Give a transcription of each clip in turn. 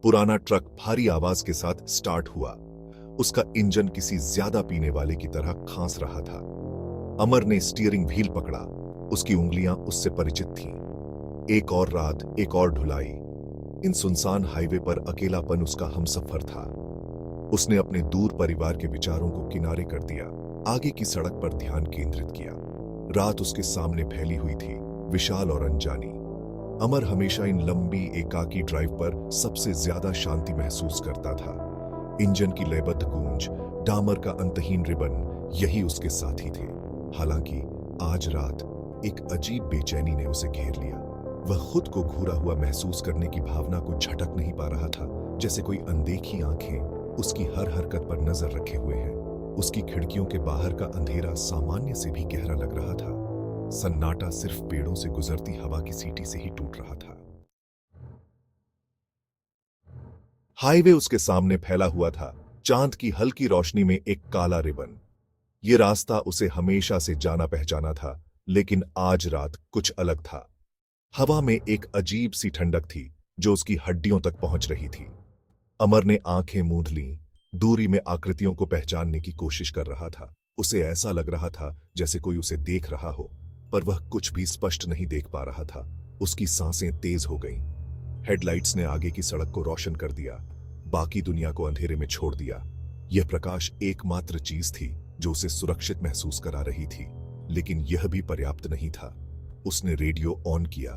पुराना ट्रक भारी आवाज के साथ स्टार्ट हुआ। उसका इंजन किसी ज्यादा पीने वाले की तरह खांस रहा था। अमर ने स्टीयरिंग व्हील पकड़ा। उसकी उंगलियां उससे परिचित थीं। एक और रात, एक और ढुलाई। इन सुनसान हाईवे पर अकेलापन उसका हमसफर था। उसने अपने दूर परिवार के विचारों को किनारे कर दिया, आगे की सड़क पर ध्यान केंद्रित किया। रात उसके सामने फैली हुई थी, विशाल और अनजानी। अमर हमेशा इन लंबी एकाकी ड्राइव पर सबसे ज्यादा शांति महसूस करता था। इंजन की लयबद्ध गूंज, डामर का अंतहीन रिबन, यही उसके साथी थे। हालांकि आज रात एक अजीब बेचैनी ने उसे घेर लिया। वह खुद को घूरा हुआ महसूस करने की भावना को झटक नहीं पा रहा था, जैसे कोई अनदेखी आंखें उसकी हर हरकत पर नजर रखे हुए हैं। उसकी खिड़कियों के बाहर का अंधेरा सामान्य से भी गहरा लग रहा था। सन्नाटा सिर्फ पेड़ों से गुजरती हवा की सीटी से ही टूट रहा था। हाईवे उसके सामने फैला हुआ था, चांद की हल्की रोशनी में एक काला रिबन। ये रास्ता उसे हमेशा से जाना पहचाना था, लेकिन आज रात कुछ अलग था। हवा में एक अजीब सी ठंडक थी जो उसकी हड्डियों तक पहुंच रही थी। अमर ने आंखें मूंद लीं, दूरी में आकृतियों को पहचानने की कोशिश कर रहा था। उसे ऐसा लग रहा था जैसे कोई उसे देख रहा हो, पर वह कुछ भी स्पष्ट नहीं देख पा रहा था। उसकी सांसें तेज हो गईं। हेडलाइट्स ने आगे की सड़क को रोशन कर दिया, बाकी दुनिया को अंधेरे में छोड़ दिया। यह प्रकाश एकमात्र चीज थी जो उसे सुरक्षित महसूस करा रही थी, लेकिन यह भी पर्याप्त नहीं था। उसने रेडियो ऑन किया,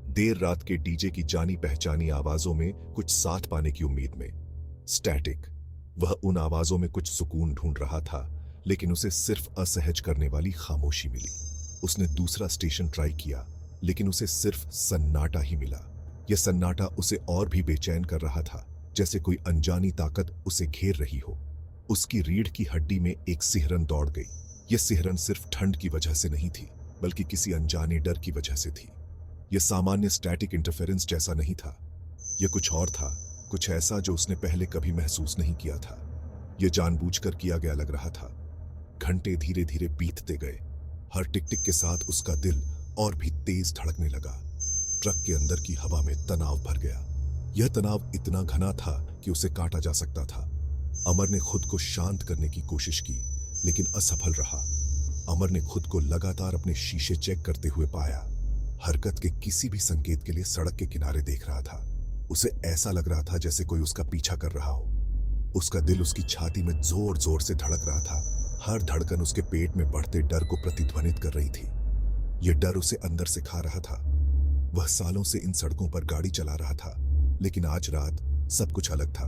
देर रात के डीजे की जानी पहचानी आवाजों में कुछ साथ पाने की उम्मीद में। स्टैटिक। वह उन आवाजों में कुछ सुकून ढूंढ रहा था, लेकिन उसे सिर्फ असहज करने वाली खामोशी मिली। उसने दूसरा स्टेशन ट्राई किया, लेकिन उसे सिर्फ सन्नाटा ही मिला। यह सन्नाटा उसे और भी बेचैन कर रहा था, जैसे कोई अनजानी ताकत उसे घेर रही हो। उसकी रीढ़ की हड्डी में एक सिहरन दौड़ गई। यह सिहरन सिर्फ ठंड की वजह से नहीं थी, बल्कि किसी अनजाने डर की वजह से थी। यह सामान्य स्टैटिक इंटरफेरेंस जैसा नहीं था। यह कुछ और था, कुछ ऐसा जो उसने पहले कभी महसूस नहीं किया था। यह जानबूझकर किया गया लग रहा था। घंटे धीरे धीरे बीतते गए। हर टिक टिक के साथ उसका दिल और भी तेज धड़कने लगा। ट्रक के अंदर की हवा में तनाव भर गया। यह तनाव इतना घना था कि उसे काटा जा सकता था। अमर ने खुद को शांत करने की कोशिश की, लेकिन असफल रहा। अमर ने खुद को लगातार अपने शीशे चेक करते हुए पाया। हरकत के किसी भी संकेत के लिए सड़क के किनारे देख रहा था। उसे ऐसा लग रहा था जैसे कोई उसका पीछा कर रहा हो। उसका दिल उसकी छाती में जोर जोर से धड़क रहा था। हर धड़कन उसके पेट में बढ़ते डर को प्रतिध्वनित कर रही थी। यह डर उसे अंदर से खा रहा था। वह सालों से इन सड़कों पर गाड़ी चला रहा था, लेकिन आज रात सब कुछ अलग था।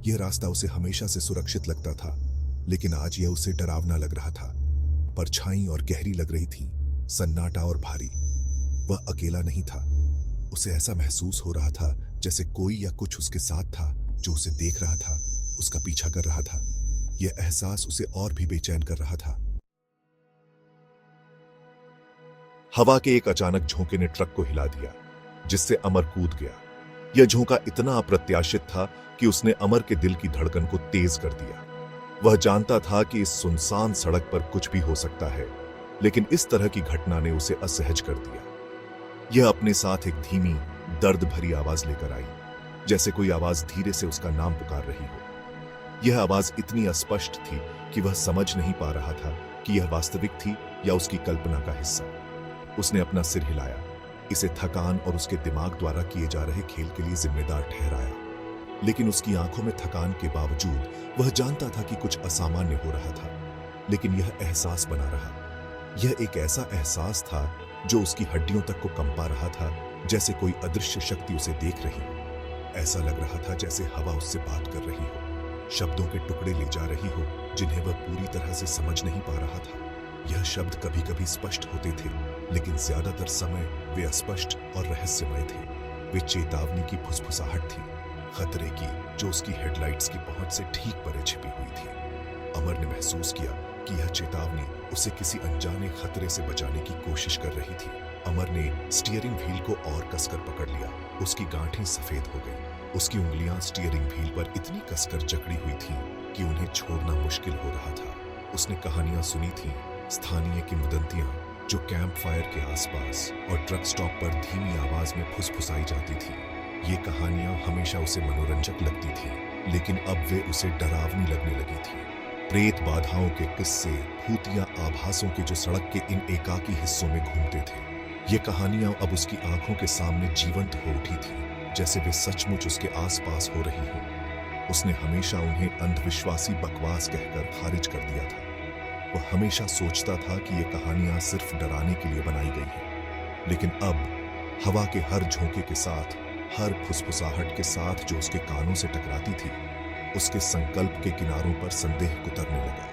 यह रास्ता उसे हमेशा से सुरक्षित लगता था, लेकिन आज यह उसे डरावना लग रहा था। परछाई और गहरी लग रही थी, सन्नाटा और भारी। वह अकेला नहीं था। उसे ऐसा महसूस हो रहा था जैसे कोई या कुछ उसके साथ था, जो उसे देख रहा था, उसका पीछा कर रहा था। यह एहसास उसे और भी बेचैन कर रहा था। हवा के एक अचानक झोंके ने ट्रक को हिला दिया, जिससे अमर कूद गया। यह झोंका इतना अप्रत्याशित था कि उसने अमर के दिल की धड़कन को तेज कर दिया। वह जानता था कि इस सुनसान सड़क पर कुछ भी हो सकता है, लेकिन इस तरह की घटना ने उसे असहज कर दिया। यह अपने साथ एक धीमी, दर्द भरी आवाज लेकर आई, जैसे कोई आवाज धीरे से उसका नाम पुकार रही हो। यह आवाज इतनी अस्पष्ट थी कि वह समझ नहीं पा रहा था कि यह वास्तविक थी या उसकी कल्पना का हिस्सा। उसने अपना सिर हिलाया, इसे थकान और उसके दिमाग द्वारा किए जा रहे खेल के लिए जिम्मेदार ठहराया। लेकिन उसकी आंखों में थकान के बावजूद वह जानता था कि कुछ असामान्य हो रहा था। लेकिन यह एहसास बना रहा। यह एक ऐसा एहसास था जो उसकी हड्डियों तक को कंपा रहा था, जैसे कोई अदृश्य शक्ति उसे देख रही हो। ऐसा लग रहा था जैसे हवा उससे बात कर रही हो, शब्दों के टुकड़े ले जा रही हो जिन्हें वह पूरी तरह से समझ नहीं पा रहा था। यह शब्द कभी कभी स्पष्ट होते थे, लेकिन ज्यादातर समय वे अस्पष्ट और रहस्यमय थे। वे चेतावनी की फुसफुसाहट थी, खतरे की, जो उसकी हेडलाइट्स की पहुंच से ठीक परे छिपी हुई थी। अमर ने महसूस किया कि यह चेतावनी उसे किसी अनजाने खतरे से बचाने की कोशिश कर रही थी। अमर ने स्टीयरिंग व्हील को और कसकर पकड़ लिया। उसकी गांठें सफेद हो गईं। उसकी उंगलियां स्टीयरिंग व्हील पर इतनी कसकर जकड़ी हुई थीं कि उन्हें छोड़ना मुश्किल हो रहा था। उसने कहानियां सुनी थीं, स्थानीय किंवदंतियां जो कैंप फायर के आसपास और ट्रक स्टॉप पर धीमी आवाज में फुसफुसाई जाती थी। ये कहानियां हमेशा उसे मनोरंजक लगती थीं, लेकिन अब वे उसे डरावनी लगने लगी थीं। प्रेत बाधाओं के किस्से, भूतिया आभासों के जो सड़क के इन एकाकी हिस्सों में घूमते थे, ये कहानियां अब उसकी आंखों के सामने जीवंत हो उठी थीं, जैसे वे सचमुच उसके आसपास हो रही हों। उसने हमेशा उन्हें अंधविश्वासी बकवास कहकर खारिज कर दिया था। वह हमेशा सोचता था कि ये कहानियां सिर्फ डराने के लिए बनाई गई हैं, लेकिन अब हवा के हर झोंके के साथ, हर फुसफुसाहट के साथ जो उसके कानों से टकराती थी, उसके संकल्प के किनारों पर संदेह कुतरने लगा।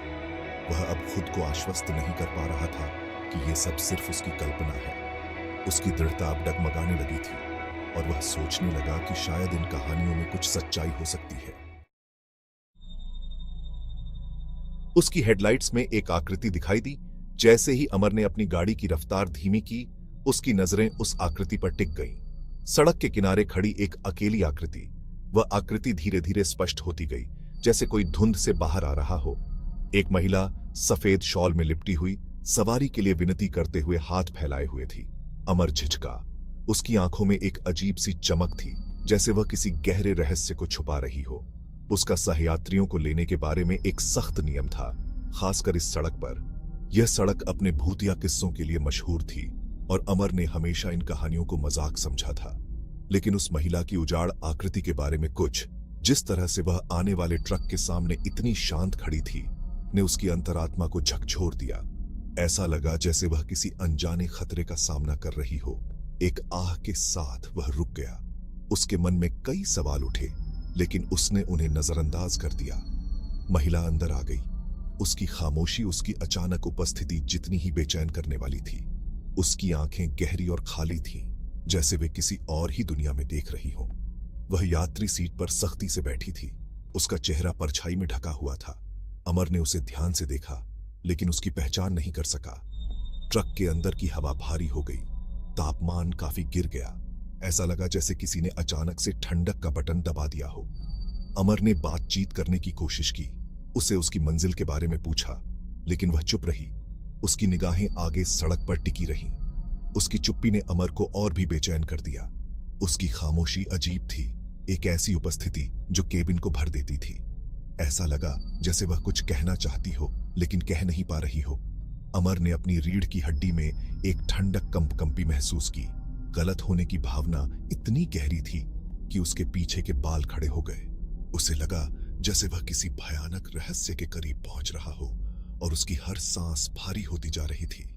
वह अब खुद को आश्वस्त नहीं कर पा रहा था कि ये सब सिर्फ उसकी कल्पना है। उसकी दृढ़ता अब डगमगाने लगी थी और वह सोचने लगा कि शायद इन कहानियों में कुछ सच्चाई हो सकती है। उसकी हेडलाइट्स में एक आकृति दिखाई दी। जैसे ही अमर ने अपनी गाड़ी की रफ्तार धीमी की, उसकी नजरें उस आकृति पर टिक गईं। सड़क के किनारे खड़ी एक अकेली आकृति। वह आकृति धीरे धीरे स्पष्ट होती गई, जैसे कोई धुंध से बाहर आ रहा हो। एक महिला सफेद शॉल में लिपटी हुई, सवारी के लिए विनती करते हुए हाथ फैलाए हुए थी। अमर झिझका। उसकी आंखों में एक अजीब सी चमक थी, जैसे वह किसी गहरे रहस्य को छुपा रही हो। उसका सहयात्रियों को लेने के बारे में एक सख्त नियम था, खासकर इस सड़क पर। यह सड़क अपने भूतिया किस्सों के लिए मशहूर थी और अमर ने हमेशा इन कहानियों को मजाक समझा था। लेकिन उस महिला की उजाड़ आकृति के बारे में कुछ, जिस तरह से वह आने वाले ट्रक के सामने इतनी शांत खड़ी थी, ने उसकी अंतरात्मा को झकझोर दिया। ऐसा लगा जैसे वह किसी अनजाने खतरे का सामना कर रही हो। एक आह के साथ वह रुक गया। उसके मन में कई सवाल उठे, लेकिन उसने उन्हें नजरअंदाज कर दिया। महिला अंदर आ गई। उसकी खामोशी उसकी अचानक उपस्थिति जितनी ही बेचैन करने वाली थी। उसकी आंखें गहरी और खाली थीं, जैसे वे किसी और ही दुनिया में देख रही हों। वह यात्री सीट पर सख्ती से बैठी थी। उसका चेहरा परछाई में ढका हुआ था। अमर ने उसे ध्यान से देखा, लेकिन उसकी पहचान नहीं कर सका। ट्रक के अंदर की हवा भारी हो गई। तापमान काफी गिर गया। ऐसा लगा जैसे किसी ने अचानक से ठंडक का बटन दबा दिया हो। अमर ने बातचीत करने की कोशिश की, उसे उसकी मंजिल के बारे में पूछा, लेकिन वह चुप रही। उसकी निगाहें आगे सड़क पर टिकी रहीं। उसकी चुप्पी ने अमर को और भी बेचैन कर दिया। उसकी खामोशी अजीब थी, एक ऐसी उपस्थिति जो केबिन को भर देती थी। ऐसा लगा जैसे वह कुछ कहना चाहती हो, लेकिन कह नहीं पा रही हो। अमर ने अपनी रीढ़ की हड्डी में एक ठंडक कंपकंपी महसूस की। गलत होने की भावना इतनी गहरी थी कि उसके पीछे के बाल खड़े हो गए। उसे लगा जैसे वह किसी भयानक रहस्य के करीब पहुंच रहा हो और उसकी हर सांस भारी होती जा रही थी।